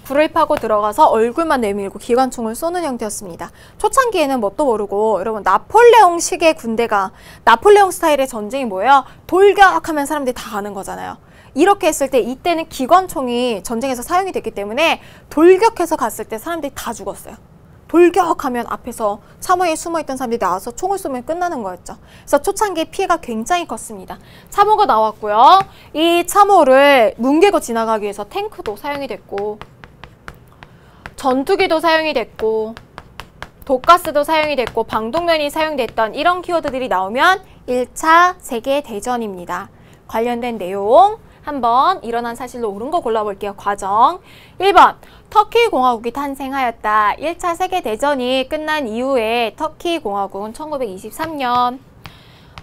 불을 파고 들어가서 얼굴만 내밀고 기관총을 쏘는 형태였습니다. 초창기에는 뭣도 모르고 여러분 나폴레옹식의 군대가 나폴레옹 스타일의 전쟁이 뭐예요? 돌격하면 사람들이 다 가는 거잖아요. 이렇게 했을 때 이때는 기관총이 전쟁에서 사용이 됐기 때문에 돌격해서 갔을 때 사람들이 다 죽었어요. 돌격하면 앞에서 참호에 숨어있던 사람들이 나와서 총을 쏘면 끝나는 거였죠. 그래서 초창기에 피해가 굉장히 컸습니다. 참호가 나왔고요. 이 참호를 뭉개고 지나가기 위해서 탱크도 사용이 됐고 전투기도 사용이 됐고 독가스도 사용이 됐고 방독면이 사용됐던 이런 키워드들이 나오면 1차 세계대전입니다. 관련된 내용 한번 일어난 사실로 옳은 거 골라볼게요. 과정 1번 터키 공화국이 탄생하였다. 1차 세계대전이 끝난 이후에 터키 공화국은 1923년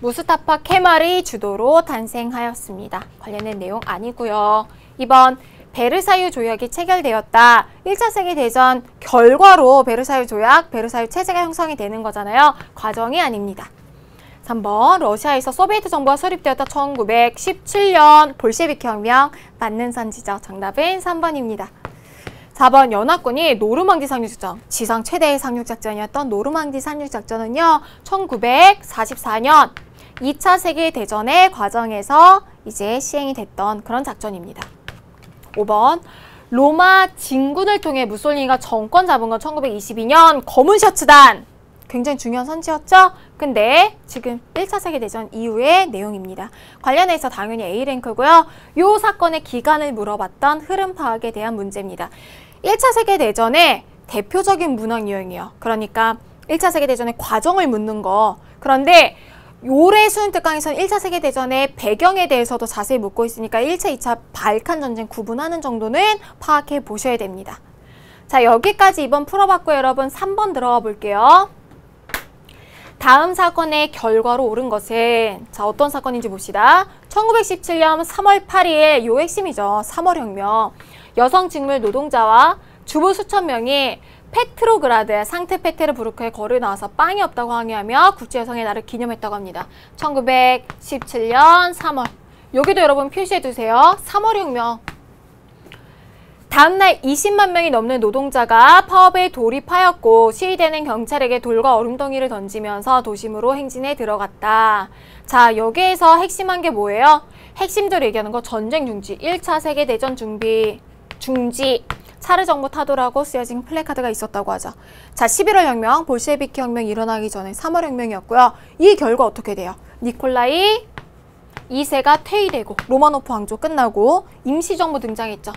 무스타파 케말의 주도로 탄생하였습니다. 관련된 내용 아니고요. 2번 베르사유 조약이 체결되었다. 1차 세계대전 결과로 베르사유 조약, 베르사유 체제가 형성이 되는 거잖아요. 과정이 아닙니다. 3번 러시아에서 소비에트 정부가 수립되었다. 1917년 볼셰비키 혁명 맞는 선지죠. 정답은 3번입니다. 4번 연합군이 노르망디 상륙작전, 지상 최대의 상륙작전이었던 노르망디 상륙작전은요. 1944년 2차 세계대전의 과정에서 이제 시행이 됐던 그런 작전입니다. 5번 로마 진군을 통해 무솔리니가 정권 잡은 건 1922년 검은 셔츠단. 굉장히 중요한 선지였죠? 근데 지금 1차 세계대전 이후의 내용입니다. 관련해서 당연히 A랭크고요. 이 사건의 기간을 물어봤던 흐름 파악에 대한 문제입니다. 1차 세계대전의 대표적인 문학 유형이에요. 그러니까 1차 세계대전의 과정을 묻는 거. 그런데 올해 수능 특강에서는 1차 세계대전의 배경에 대해서도 자세히 묻고 있으니까 1차, 2차 발칸 전쟁 구분하는 정도는 파악해 보셔야 됩니다. 자, 여기까지 이번 풀어봤고요. 여러분 3번 들어가 볼게요. 다음 사건의 결과로 옳은 것은 자 어떤 사건인지 봅시다. 1917년 3월 8일 요 핵심이죠. 3월혁명. 여성 직물 노동자와 주부 수천 명이 페트로그라드 상트페테르부르크에 거리에 나와서 빵이 없다고 항의하며 국제여성의 날을 기념했다고 합니다. 1917년 3월. 여기도 여러분 표시해두세요. 3월혁명. 다음날 20만 명이 넘는 노동자가 파업에 돌입하였고 시위대는 경찰에게 돌과 얼음덩이를 던지면서 도심으로 행진에 들어갔다. 자, 여기에서 핵심한 게 뭐예요? 핵심적으로 얘기하는 거 전쟁 중지, 1차 세계대전 중지, 차르 정부 타도라고 쓰여진 플래카드가 있었다고 하죠. 자, 11월 혁명, 볼셰비키 혁명이 일어나기 전에 3월 혁명이었고요. 이 결과 어떻게 돼요? 니콜라이 2세가 퇴위되고 로마노프 왕조 끝나고 임시정부 등장했죠.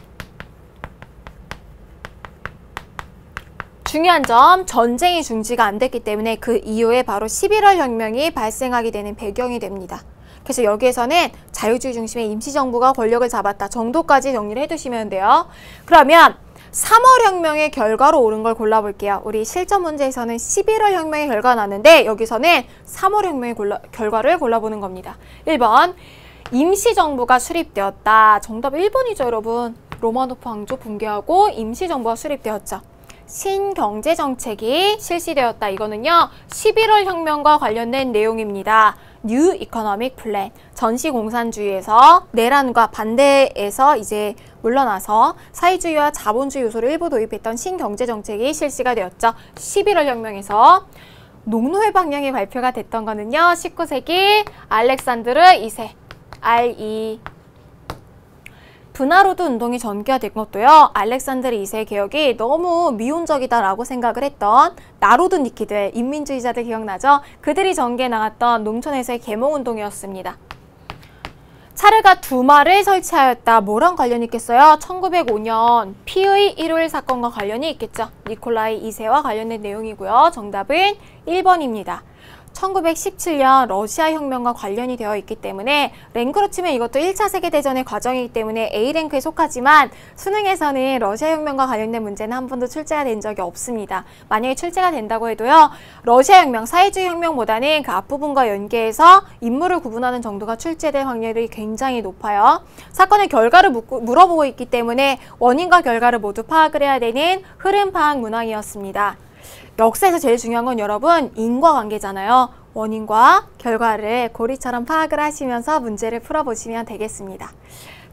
중요한 점, 전쟁이 중지가 안 됐기 때문에 그 이후에 바로 11월 혁명이 발생하게 되는 배경이 됩니다. 그래서 여기에서는 자유주의 중심의 임시정부가 권력을 잡았다 정도까지 정리를 해두시면 돼요. 그러면 3월 혁명의 결과로 옳은 걸 골라볼게요. 우리 실전 문제에서는 11월 혁명의 결과가 나왔는데 여기서는 3월 혁명의 결과를 골라보는 겁니다. 1번 임시정부가 수립되었다. 정답 1번이죠, 여러분. 로마노프 왕조 붕괴하고 임시정부가 수립되었죠. 신경제정책이 실시되었다. 이거는요 11월 혁명과 관련된 내용입니다. 뉴 이코노믹 플랜, 전시공산주의에서 내란과 반대에서 이제 물러나서 사회주의와 자본주의 요소를 일부 도입했던 신경제정책이 실시가 되었죠. 11월 혁명에서 농노회 방향이 발표가 됐던 거는요 19세기 알렉산드르 2세 R2 브나로드 운동이 전개화된 것도요. 알렉산드르 2세 개혁이 너무 미온적이다라고 생각을 했던 나로드니키들, 인민주의자들 기억나죠? 그들이 전개해 나갔던 농촌에서의 계몽운동이었습니다. 차르가 두마를 설치하였다. 뭐랑 관련이 있겠어요? 1905년 피의 일요일 사건과 관련이 있겠죠. 니콜라이 2세와 관련된 내용이고요. 정답은 1번입니다. 1917년 러시아 혁명과 관련이 되어 있기 때문에 랭크로 치면 이것도 1차 세계대전의 과정이기 때문에 A랭크에 속하지만 수능에서는 러시아 혁명과 관련된 문제는 한 번도 출제가 된 적이 없습니다. 만약에 출제가 된다고 해도요. 러시아 혁명, 사회주의 혁명보다는 그 앞부분과 연계해서 인물을 구분하는 정도가 출제될 확률이 굉장히 높아요. 사건의 결과를 물어보고 있기 때문에 원인과 결과를 모두 파악을 해야 되는 흐름 파악 문항이었습니다. 역사에서 제일 중요한 건 여러분 인과관계잖아요. 원인과 결과를 고리처럼 파악을 하시면서 문제를 풀어보시면 되겠습니다.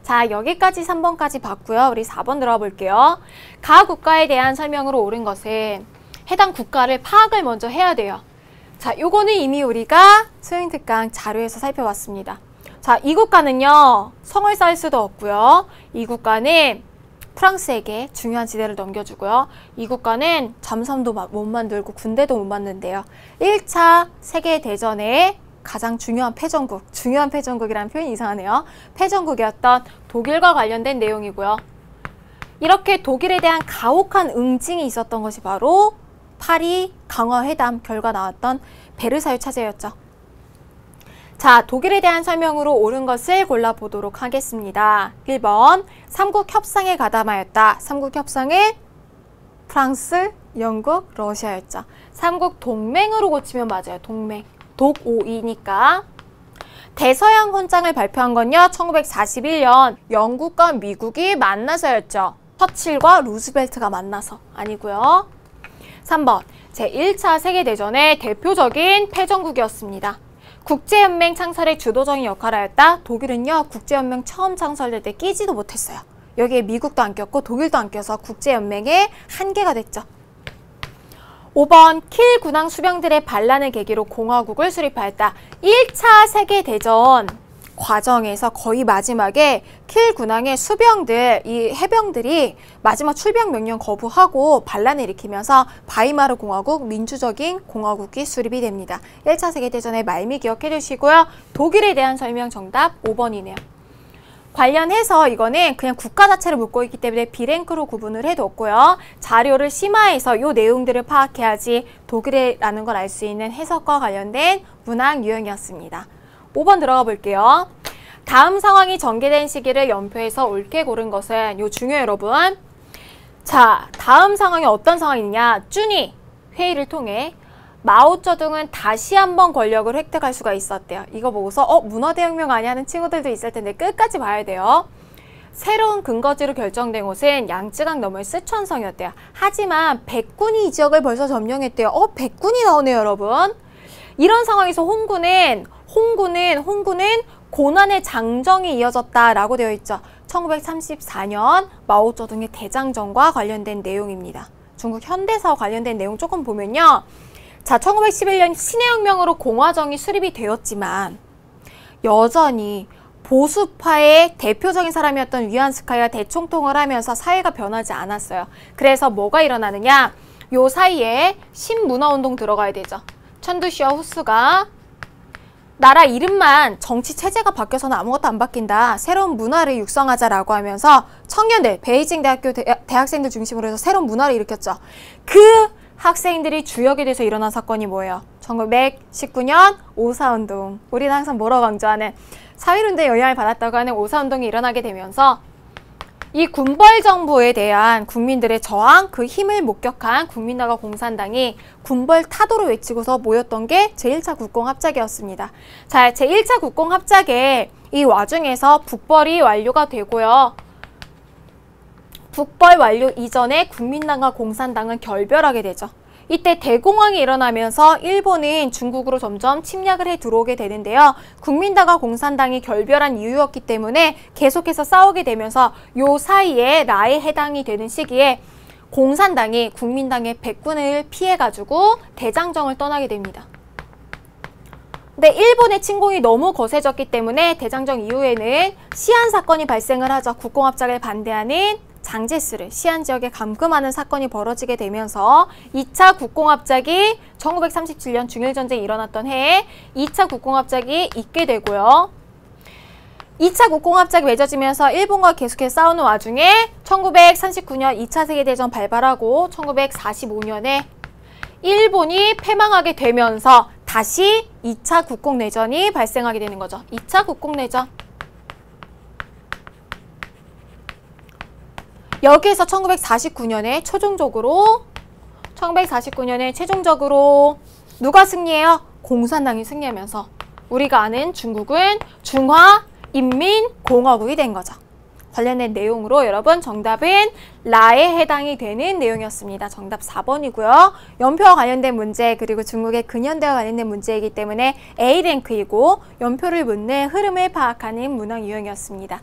자, 여기까지 3번까지 봤고요. 우리 4번 들어가 볼게요. 가 국가에 대한 설명으로 옳은 것은 해당 국가를 파악을 먼저 해야 돼요. 자, 요거는 이미 우리가 수행특강 자료에서 살펴봤습니다. 자, 이 국가는요. 성을 쌓을 수도 없고요. 이 국가는 프랑스에게 중요한 지대를 넘겨주고요. 이 국가는 잠수함도 못 만들고 군대도 못 만든대요. 1차 세계대전의 가장 중요한 패전국이라는 표현이 이상하네요. 패전국이었던 독일과 관련된 내용이고요. 이렇게 독일에 대한 가혹한 응징이 있었던 것이 바로 파리 강화회담 결과 나왔던 베르사유 차제였죠. 자, 독일에 대한 설명으로 옳은 것을 골라보도록 하겠습니다. 1번, 삼국협상에 가담하였다. 삼국협상은 프랑스, 영국, 러시아였죠. 삼국 동맹으로 고치면 맞아요. 동맹. 독오이니까. 대서양 헌장을 발표한 건요. 1941년 영국과 미국이 만나서였죠. 처칠과 루즈벨트가 만나서 아니고요. 3번, 제1차 세계대전의 대표적인 패전국이었습니다. 국제연맹 창설의 주도적인 역할을 하였다. 독일은요. 국제연맹 처음 창설될 때 끼지도 못했어요. 여기에 미국도 안 꼈고 독일도 안 껴서 국제연맹의 한계가 됐죠. 5번, 킬 군항 수병들의 반란을 계기로 공화국을 수립하였다. 1차 세계대전 과정에서 거의 마지막에 킬 군항의 수병들, 이 해병들이 마지막 출병 명령 거부하고 반란을 일으키면서 바이마르 공화국, 민주적인 공화국이 수립이 됩니다. 1차 세계대전의 말미 기억해 두시고요. 독일에 대한 설명 정답 5번이네요. 관련해서 이거는 그냥 국가 자체를 묻고 있기 때문에 B랭크로 구분을 해뒀고요. 자료를 심화해서 이 내용들을 파악해야지 독일이라는 걸 알 수 있는 해석과 관련된 문항 유형이었습니다. 5번 들어가 볼게요. 다음 상황이 전개된 시기를 연표해서 옳게 고른 것은 요 중요해요, 여러분. 자, 다음 상황이 어떤 상황이냐? 쭈니 회의를 통해 마오쩌둥은 다시 한번 권력을 획득할 수가 있었대요. 이거 보고서 문화대혁명 아니야 하는 친구들도 있을 텐데 끝까지 봐야 돼요. 새로운 근거지로 결정된 곳은 양쯔강 너머의 쓰촨성이었대요. 하지만 백군이 이 지역을 벌써 점령했대요. 백군이 나오네요, 여러분. 이런 상황에서 홍구는 고난의 장정이 이어졌다라고 되어 있죠. 1934년 마오쩌둥의 대장정과 관련된 내용입니다. 중국 현대사와 관련된 내용 조금 보면요. 자, 1911년 신해혁명으로 공화정이 수립이 되었지만 여전히 보수파의 대표적인 사람이었던 위안스카이가 대총통을 하면서 사회가 변하지 않았어요. 그래서 뭐가 일어나느냐? 요 사이에 신문화운동 들어가야 되죠. 천두시와 후스가 나라 이름만 정치 체제가 바뀌어서는 아무것도 안 바뀐다. 새로운 문화를 육성하자라고 하면서 청년들, 베이징 대학교 대학생들 중심으로 해서 새로운 문화를 일으켰죠. 그 학생들이 주역이 돼서 일어난 사건이 뭐예요? 1919년 오사운동. 우리는 항상 뭐라고 강조하는 사회운동에 영향을 받았다고 하는 오사운동이 일어나게 되면서 이 군벌 정부에 대한 국민들의 저항, 그 힘을 목격한 국민당과 공산당이 군벌 타도를 외치고서 모였던 게 제1차 국공합작이었습니다. 자, 제1차 국공합작의 이 와중에서 북벌이 완료가 되고요. 북벌 완료 이전에 국민당과 공산당은 결별하게 되죠. 이때 대공황이 일어나면서 일본은 중국으로 점점 침략을 해 들어오게 되는데요. 국민당과 공산당이 결별한 이유였기 때문에 계속해서 싸우게 되면서 요 사이에 라에 해당이 되는 시기에 공산당이 국민당의 백군을 피해가지고 대장정을 떠나게 됩니다. 근데 일본의 침공이 너무 거세졌기 때문에 대장정 이후에는 시안 사건이 발생을 하죠. 국공합작을 반대하는 장제스를 시안 지역에 감금하는 사건이 벌어지게 되면서 2차 국공합작이 1937년 중일전쟁이 일어났던 해에 2차 국공합작이 있게 되고요. 2차 국공합작이 맺어지면서 일본과 계속해서 싸우는 와중에 1939년 2차 세계대전 발발하고 1945년에 일본이 패망하게 되면서 다시 2차 국공내전이 발생하게 되는 거죠. 2차 국공내전. 여기에서 1949년에 최종적으로 누가 승리해요? 공산당이 승리하면서 우리가 아는 중국은 중화인민공화국이 된 거죠. 관련된 내용으로 여러분 정답은 라에 해당이 되는 내용이었습니다. 정답 4번이고요. 연표와 관련된 문제 그리고 중국의 근현대와 관련된 문제이기 때문에 A랭크이고 연표를 묻는 흐름을 파악하는 문항 유형이었습니다.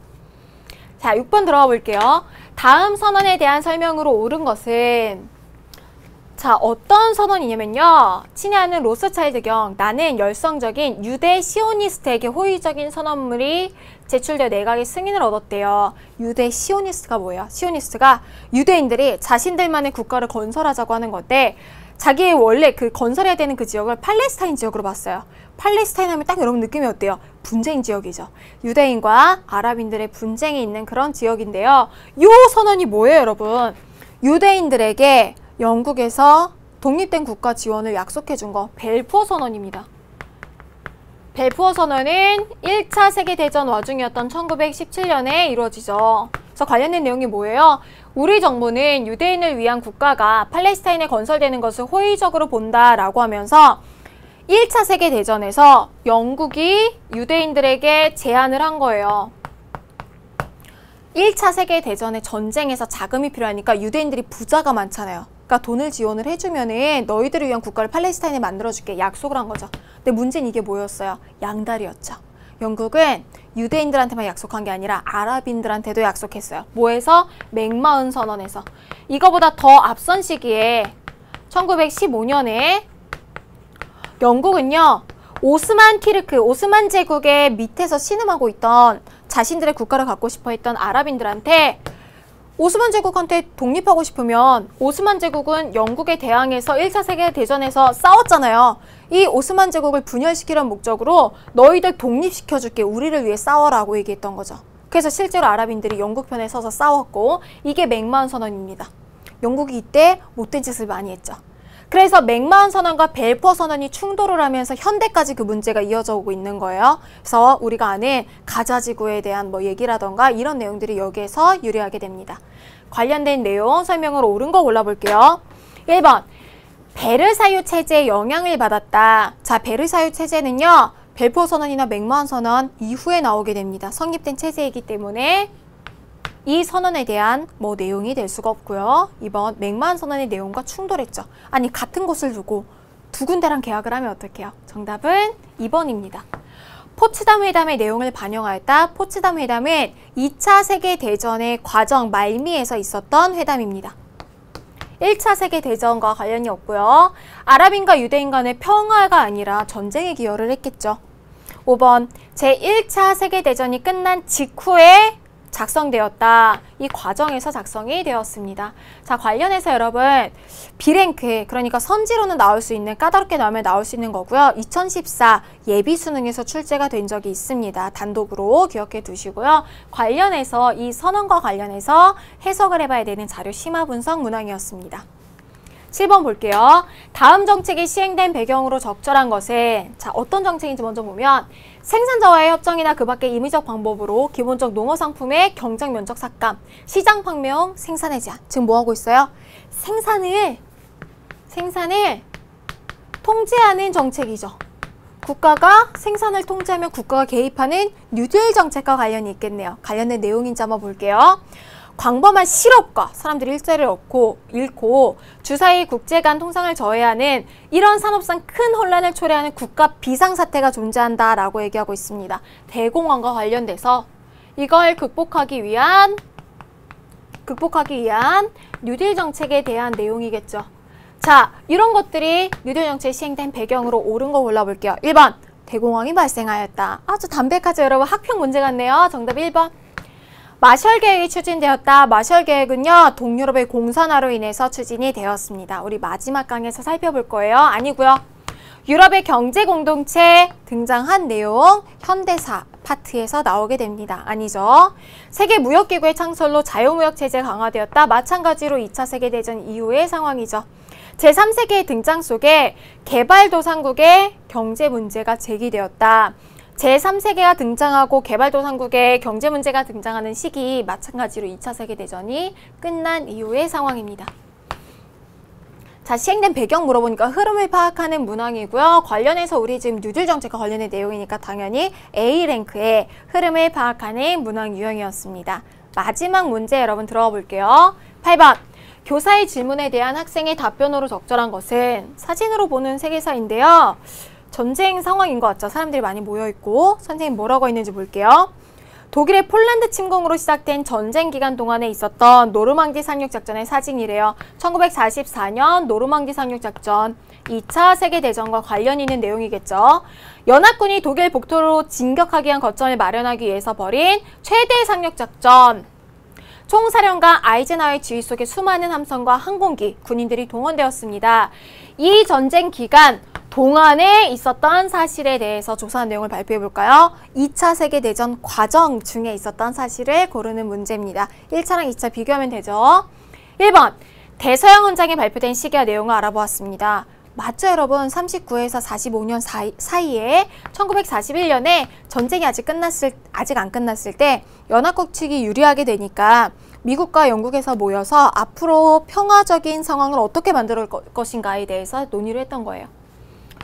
자, 6번 들어가 볼게요. 다음 선언에 대한 설명으로 옳은 것은 자, 어떤 선언이냐면요. 친애하는 로스차일드경 나는 열성적인 유대 시오니스트에게 호의적인 선언물이 제출되어 내각의 승인을 얻었대요. 유대 시오니스트가 뭐예요? 시오니스트가 유대인들이 자신들만의 국가를 건설하자고 하는 건데 자기 원래 그 건설해야 되는 그 지역을 팔레스타인 지역으로 봤어요. 팔레스타인 하면 딱 여러분 느낌이 어때요? 분쟁 지역이죠. 유대인과 아랍인들의 분쟁이 있는 그런 지역인데요. 요 선언이 뭐예요, 여러분? 유대인들에게 영국에서 독립된 국가 지원을 약속해 준 거 벨푸어 선언입니다. 벨푸어 선언은 1차 세계대전 와중이었던 1917년에 이루어지죠. 그래서 관련된 내용이 뭐예요? 우리 정부는 유대인을 위한 국가가 팔레스타인에 건설되는 것을 호의적으로 본다라고 하면서 1차 세계대전에서 영국이 유대인들에게 제안을 한 거예요. 1차 세계대전의 전쟁에서 자금이 필요하니까 유대인들이 부자가 많잖아요. 그러니까 돈을 지원을 해주면은 너희들을 위한 국가를 팔레스타인에 만들어줄게 약속을 한 거죠. 근데 문제는 이게 뭐였어요? 양다리였죠. 영국은 유대인들한테만 약속한 게 아니라 아랍인들한테도 약속했어요. 뭐에서? 맥마흔 선언에서. 이거보다 더 앞선 시기에 1915년에 영국은요. 오스만 제국의 밑에서 신음하고 있던 자신들의 국가를 갖고 싶어 했던 아랍인들한테 오스만 제국한테 독립하고 싶으면 오스만 제국은 영국에 대항해서 1차 세계대전에서 싸웠잖아요. 이 오스만 제국을 분열시키려는 목적으로 너희들 독립시켜줄게. 우리를 위해 싸워라고 얘기했던 거죠. 그래서 실제로 아랍인들이 영국 편에 서서 싸웠고 이게 맥마흔 선언입니다. 영국이 이때 못된 짓을 많이 했죠. 그래서 맥마흔 선언과 벨푸어 선언이 충돌을 하면서 현대까지 그 문제가 이어져 오고 있는 거예요. 그래서 우리가 아는 가자지구에 대한 얘기라던가 이런 내용들이 여기에서 유래하게 됩니다. 관련된 내용 설명으로 옳은 거 골라볼게요. 1번 베르사유 체제의 영향을 받았다. 자, 베르사유 체제는요. 벨푸어 선언이나 맥마흔 선언 이후에 나오게 됩니다. 성립된 체제이기 때문에 이 선언에 대한 내용이 될 수가 없고요. 2번 맥마흔 선언의 내용과 충돌했죠. 아니 같은 곳을 두고 두 군데랑 계약을 하면 어떡해요? 정답은 2번입니다. 포츠담 회담의 내용을 반영하였다. 포츠담 회담은 2차 세계대전의 과정 말미에서 있었던 회담입니다. 1차 세계대전과 관련이 없고요. 아랍인과 유대인 간의 평화가 아니라 전쟁에 기여를 했겠죠. 5번 제1차 세계대전이 끝난 직후에 작성되었다. 이 과정에서 작성이 되었습니다. 자, 관련해서 여러분 B랭크, 그러니까 선지로는 나올 수 있는, 까다롭게 나오면 나올 수 있는 거고요. 2014 예비수능에서 출제가 된 적이 있습니다. 단독으로 기억해 두시고요. 관련해서 이 선언과 관련해서 해석을 해봐야 되는 자료 심화 분석 문항이었습니다. 7번 볼게요. 다음 정책이 시행된 배경으로 적절한 것은 자, 어떤 정책인지 먼저 보면 생산자와의 협정이나 그 밖의 임의적 방법으로 기본적 농어상품의 경쟁 면적 삭감, 시장 판매형 생산의 제한. 지금 뭐하고 있어요? 생산을 통제하는 정책이죠. 국가가 생산을 통제하면 국가가 개입하는 뉴딜 정책과 관련이 있겠네요. 관련된 내용인지 한번 볼게요. 광범한 실업과 사람들이 일자리를 잃고 주사위 국제 간 통상을 저해하는 이런 산업상 큰 혼란을 초래하는 국가 비상사태가 존재한다라고 얘기하고 있습니다. 대공황과 관련돼서 이걸 극복하기 위한 뉴딜 정책에 대한 내용이겠죠. 자, 이런 것들이 뉴딜 정책이 시행된 배경으로 옳은 거 골라볼게요. 1번, 대공황이 발생하였다. 아주 담백하죠, 여러분. 학평 문제 같네요. 정답 1번. 마셜 계획이 추진되었다. 마셜 계획은요, 동유럽의 공산화로 인해서 추진이 되었습니다. 우리 마지막 강에서 살펴볼 거예요. 아니고요. 유럽의 경제 공동체 등장한 내용 현대사 파트에서 나오게 됩니다. 아니죠. 세계무역기구의 창설로 자유무역 체제 강화되었다. 마찬가지로 2차 세계대전 이후의 상황이죠. 제3세기의 등장 속에 개발도상국의 경제 문제가 제기되었다. 제3세계가 등장하고 개발도상국의 경제 문제가 등장하는 시기 마찬가지로 2차 세계대전이 끝난 이후의 상황입니다. 자, 시행된 배경 물어보니까 흐름을 파악하는 문항이고요. 관련해서 우리 지금 뉴딜 정책과 관련된 내용이니까 당연히 A랭크의 흐름을 파악하는 문항 유형이었습니다. 마지막 문제 여러분 들어가 볼게요. 8번. 교사의 질문에 대한 학생의 답변으로 적절한 것은 사진으로 보는 세계사인데요. 전쟁 상황인 것 같죠? 사람들이 많이 모여있고 선생님 뭐라고 했는지 볼게요. 독일의 폴란드 침공으로 시작된 전쟁 기간 동안에 있었던 노르망디 상륙작전의 사진이래요. 1944년 노르망디 상륙작전, 2차 세계대전과 관련 있는 내용이겠죠. 연합군이 독일 복도로 진격하기 위한 거점을 마련하기 위해서 벌인 최대 상륙작전. 총사령관 아이젠하워의 지휘 속에 수많은 함선과 항공기, 군인들이 동원되었습니다. 이 전쟁 기간 동안에 있었던 사실에 대해서 조사한 내용을 발표해 볼까요? 2차 세계대전 과정 중에 있었던 사실을 고르는 문제입니다. 1차랑 2차 비교하면 되죠. 1번, 대서양 헌장에 발표된 시기와 내용을 알아보았습니다. 맞죠, 여러분? 39에서 45년 사이에 1941년에 전쟁이 아직 안 끝났을 때 연합국 측이 유리하게 되니까 미국과 영국에서 모여서 앞으로 평화적인 상황을 어떻게 만들 것인가에 대해서 논의를 했던 거예요.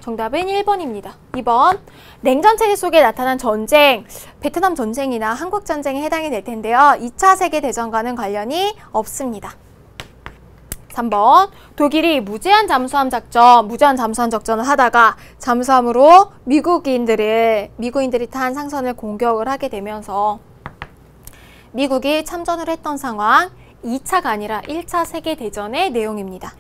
정답은 1번입니다. 2번, 냉전체제 속에 나타난 전쟁, 베트남 전쟁이나 한국전쟁에 해당이 될 텐데요. 2차 세계대전과는 관련이 없습니다. 3번, 독일이 무제한 잠수함 작전을 하다가 잠수함으로 미국인들이 탄 상선을 공격을 하게 되면서 미국이 참전을 했던 상황, 2차가 아니라 1차 세계대전의 내용입니다.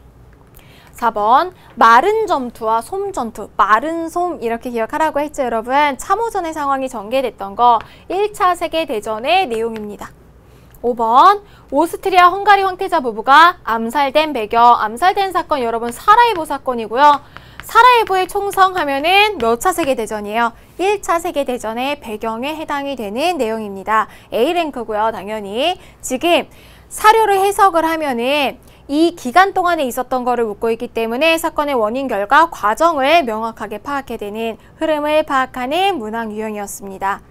4번, 마른 점투와 솜 전투, 마른 솜 이렇게 기억하라고 했죠, 여러분. 참호전의 상황이 전개됐던 거 1차 세계대전의 내용입니다. 5번, 오스트리아 헝가리 황태자 부부가 암살된 사건 여러분 사라예보 사건이고요. 사라예보의 총성하면은 몇 차 세계대전이에요? 1차 세계대전의 배경에 해당이 되는 내용입니다. A랭크고요, 당연히. 지금 사료를 해석을 하면은 이 기간 동안에 있었던 거를 묻고 있기 때문에 사건의 원인, 결과, 과정을 명확하게 파악해야 되는 흐름을 파악하는 문항 유형이었습니다.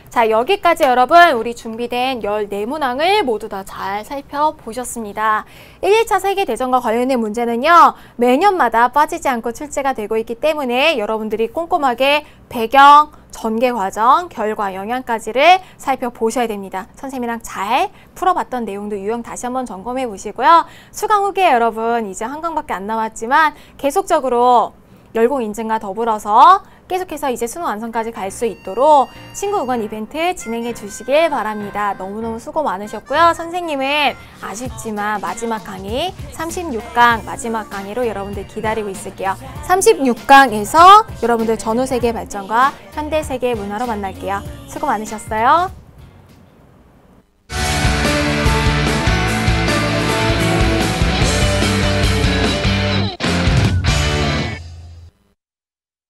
자, 여기까지 여러분 우리 준비된 14문항을 모두 다 잘 살펴보셨습니다. 1, 2차 세계대전과 관련된 문제는요. 매년마다 빠지지 않고 출제가 되고 있기 때문에 여러분들이 꼼꼼하게 배경, 전개 과정, 결과, 영향까지를 살펴보셔야 됩니다. 선생님이랑 잘 풀어봤던 내용도 유형 다시 한번 점검해 보시고요. 수강 후기에 여러분 이제 한 강밖에 안 남았지만 계속적으로 열공 인증과 더불어서 계속해서 이제 수능 완성까지 갈 수 있도록 친구 응원 이벤트 진행해 주시길 바랍니다. 너무너무 수고 많으셨고요. 선생님은 아쉽지만 마지막 강의 36강 마지막 강의로 여러분들 기다리고 있을게요. 36강에서 여러분들 전후세계 발전과 현대세계 문화로 만날게요. 수고 많으셨어요.